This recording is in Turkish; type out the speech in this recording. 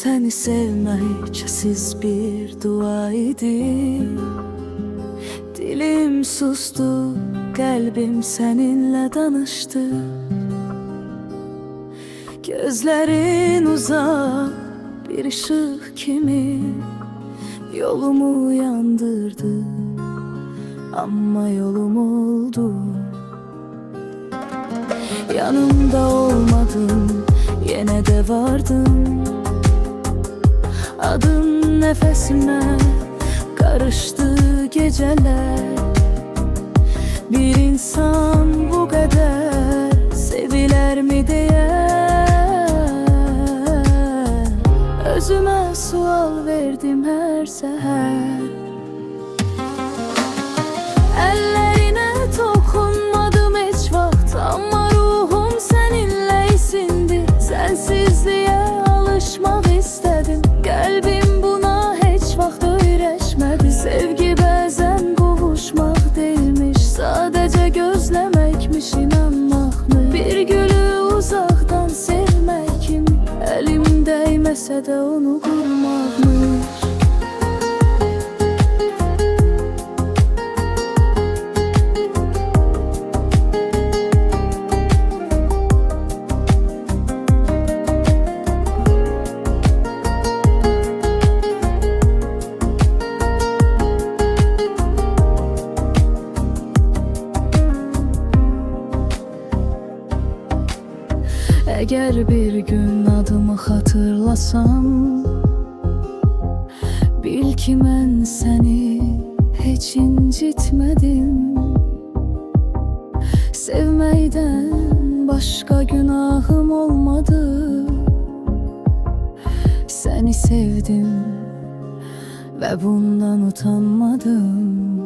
Səni sevmək kəsiz bir dua idi. Dilim sustu, qəlbim səninlə danışdı. Gözlərin uzaq bir ışıq kimi yolumu yandırdı, amma yolum oldu. Yanımda olmadın, yenə də vardın. Adın nefesime karıştı geceler. Bir insan bu kadar seviler mi diye özüme sual verdim her seher. Ellerine dokunmadım hiç vaxt, ama ruhum seninle isindi. Sensizliğe alışmak istedim, kalbim buna hiç vaxt öyrəşmədi. Sevgi bazen qovuşmaq değilmiş, sadece gözlemekmiş, inanmakmış. Bir gülü uzaktan sevmek kimi, elim değmese de onu kurmakmış. Eğer bir gün adımı hatırlasam, bil ki mən səni heç incitmədim. Sevməkdən başqa günahım olmadı. Səni sevdim və bundan utanmadım.